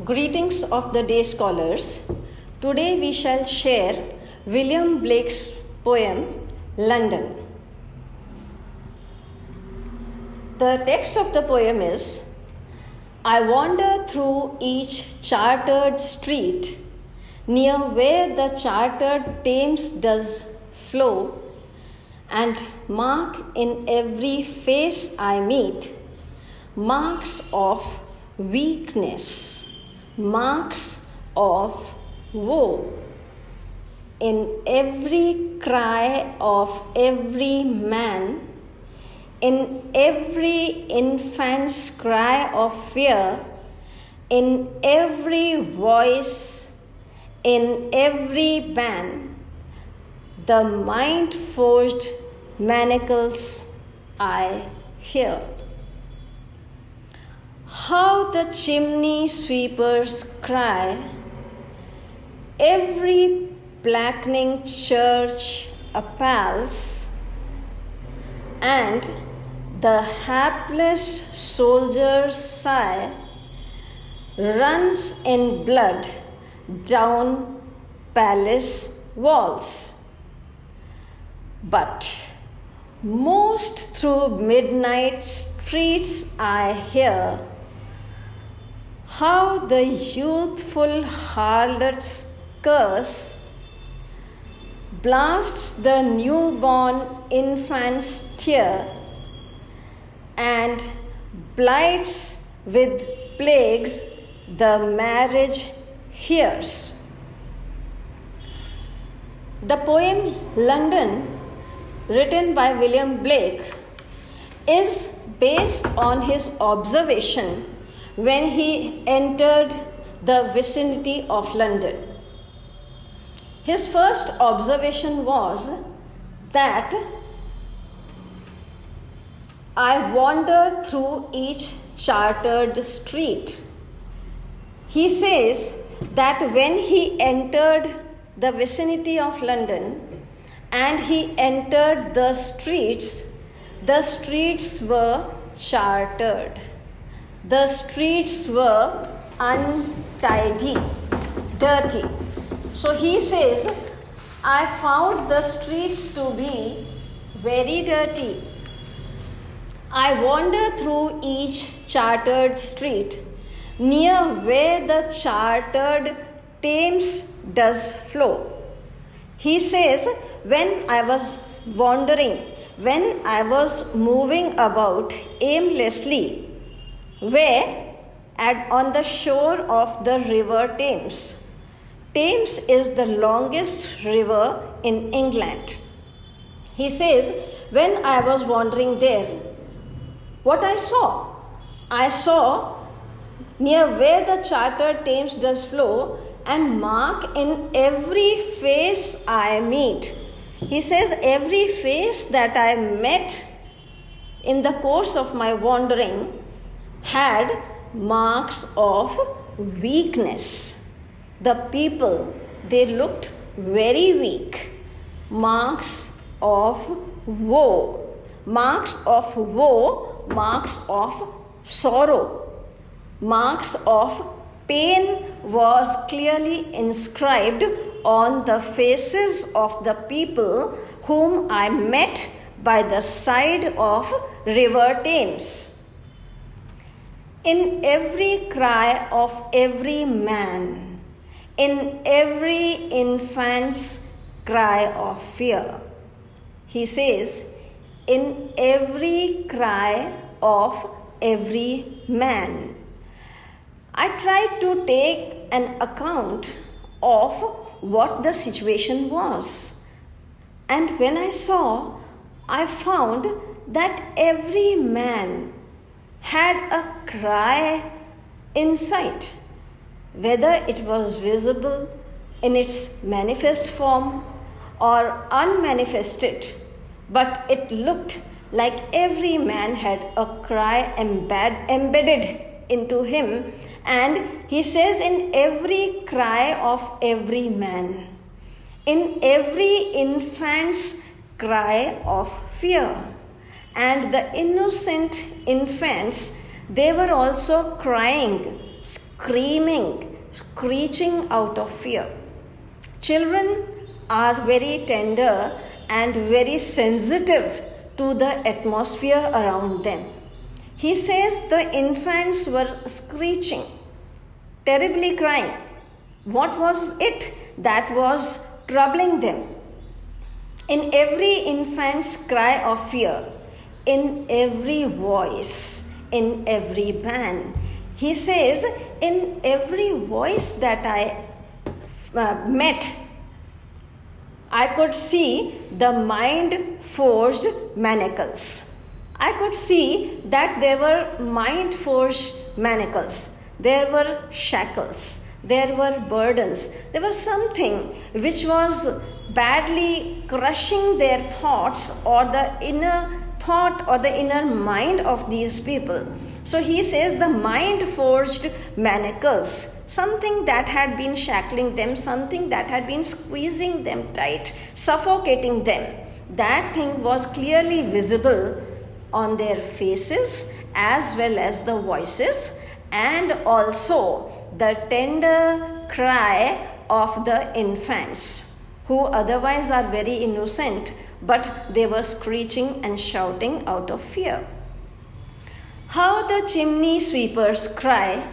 Greetings of the day, scholars. Today we shall share William Blake's poem, London. The text of the poem is, I wander through each chartered street, near where the chartered Thames does flow, and mark in every face I meet marks of weakness, marks of woe. In every cry of every man, in every infant's cry of fear, in every voice, in every ban, the mind-forged manacles I hear. How the chimney sweepers cry, every blackening church appals, and the hapless soldier's sigh runs in blood down palace walls. But most through midnight streets I hear how the youthful harlot's curse blasts the newborn infant's tear and blights with plagues the marriage hears. The poem London, written by William Blake, is based on his observation when he entered the vicinity of London. His first observation was that I wander through each chartered street. He says that when he entered the vicinity of London and he entered the streets were chartered. The streets were untidy, dirty. So he says, I found the streets to be very dirty. I wander through each chartered street, near where the chartered Thames does flow. He says, when I was wandering, when I was moving about aimlessly, where on the shore of the river Thames. Thames is the longest river in England. He says, when I was wandering there, what I saw near where the chartered Thames does flow and mark in every face I meet. He says, every face that I met in the course of my wandering had marks of weakness. The people, they looked very weak. Marks of woe. Marks of woe, marks of sorrow. Marks of pain was clearly inscribed on the faces of the people whom I met by the side of river Thames. In every cry of every man, in every infant's cry of fear. He says, in every cry of every man. I tried to take an account of what the situation was. And when I found that every man had a cry inside, whether it was visible in its manifest form or unmanifested, but it looked like every man had a cry embedded into him. And he says, in every cry of every man, in every infant's cry of fear. And the innocent infants, they were also crying, screaming, screeching out of fear. Children are very tender and very sensitive to the atmosphere around them. He says the infants were screeching, terribly crying. What was it that was troubling them? In every infant's cry of fear, in every voice, in every band, he says, in every voice that I met, I could see the mind-forged manacles. I could see that there were mind-forged manacles. There were shackles. There were burdens. There was something which was badly crushing their thoughts or the inner thought or the inner mind of these people. So he says the mind-forged manacles, something that had been shackling them, something that had been squeezing them tight, suffocating them. That thing was clearly visible on their faces as well as the voices, and also the tender cry of the infants, who otherwise are very innocent, but they were screeching and shouting out of fear. How the chimney sweepers cry,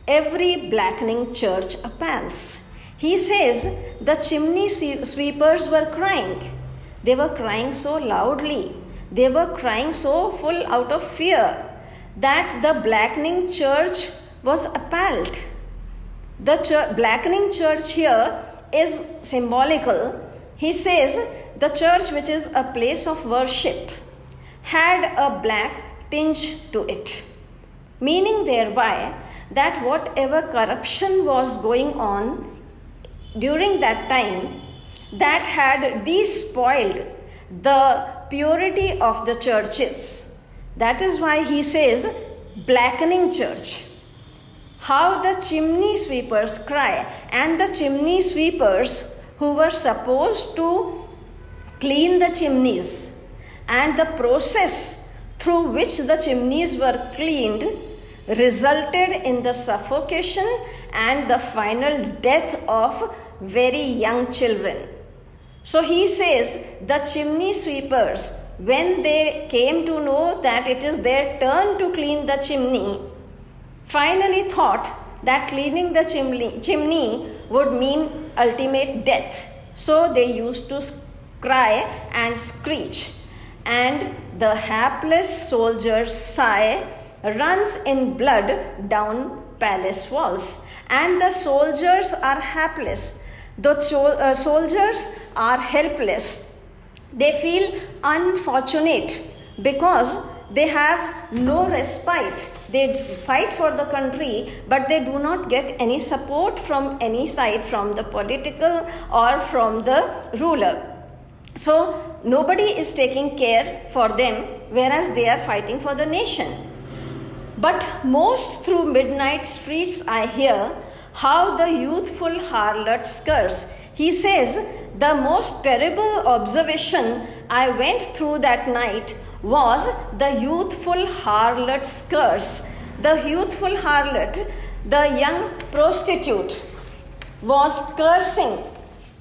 every blackening church appalls. He says the chimney sweepers were crying. They were crying so loudly. They were crying so full out of fear that the blackening church was appalled. The blackening church here is symbolical. He says the church, which is a place of worship, had a black tinge to it, meaning thereby that whatever corruption was going on during that time, that had despoiled the purity of the churches. That is why he says blackening church. How the chimney sweepers cry, and the chimney sweepers who were supposed to clean the chimneys, and the process through which the chimneys were cleaned resulted in the suffocation and the final death of very young children. So he says the chimney sweepers, when they came to know that it is their turn to clean the chimney, finally thought that cleaning the chimney would mean ultimate death. So they used to cry and screech, and the hapless soldier's sigh runs in blood down palace walls. And the soldiers are hapless. The soldiers are helpless. They feel unfortunate because they have no respite. They fight for the country, but they do not get any support from any side, from the political or from the ruler. So nobody is taking care for them, whereas they are fighting for the nation. But most through midnight streets I hear how the youthful harlots curse. He says the most terrible observation I went through that night was the youthful harlot's curse. The youthful harlot, the young prostitute, was cursing.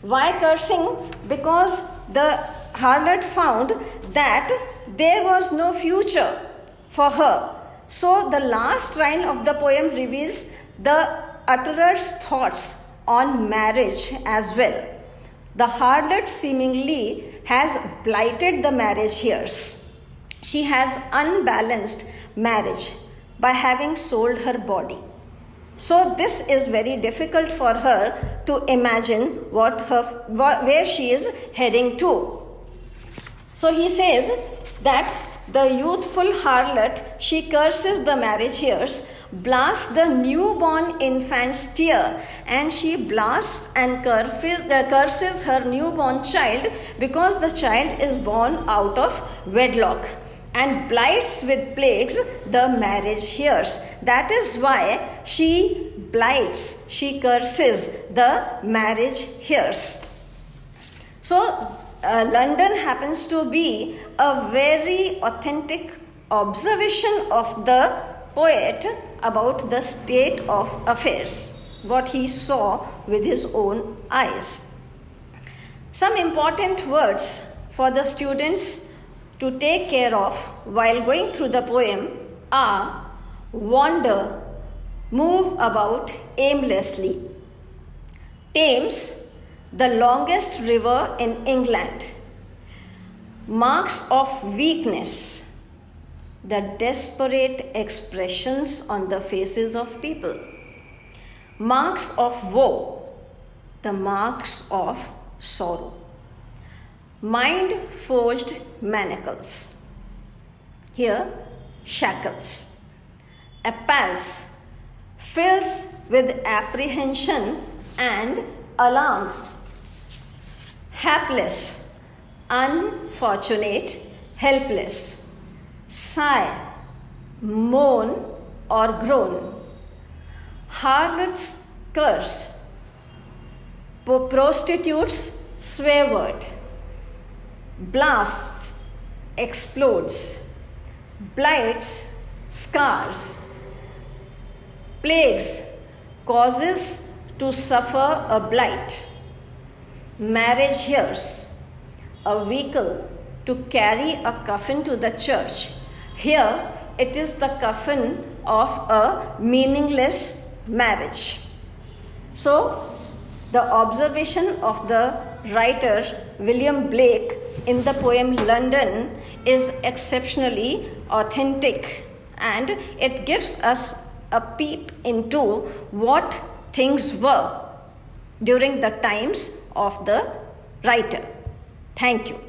Why cursing? Because the harlot found that there was no future for her. So the last line of the poem reveals the utterer's thoughts on marriage as well. The harlot seemingly has blighted the marriage years. She has unbalanced marriage by having sold her body. So this is very difficult for her to imagine where she is heading to. So he says that the youthful harlot, she curses the marriage years, blasts the newborn infant's tear, and she blasts and curses her newborn child because the child is born out of wedlock, and blights with plagues the marriage years. That is why she blights, she curses the marriage years. So London happens to be a very authentic observation of the poet about the state of affairs, what he saw with his own eyes. Some important words for the students to take care of while going through the poem are wander, move about aimlessly. Thames, the longest river in England. Marks of weakness, the desperate expressions on the faces of people. Marks of woe, the marks of sorrow. Mind-forged manacles. Here, shackles. Appals, fills with apprehension and alarm. Hapless, unfortunate, helpless. Sigh, moan or groan. Harlot's curse, prostitute's swear word. Blasts, explodes. Blights, scars. Plagues, causes to suffer a blight. Marriage hearse, a vehicle to carry a coffin to the church. Here it is the coffin of a meaningless marriage. So, the observation of the writer William Blake in the poem London is exceptionally authentic, and it gives us a peep into what things were during the times of the writer. Thank you.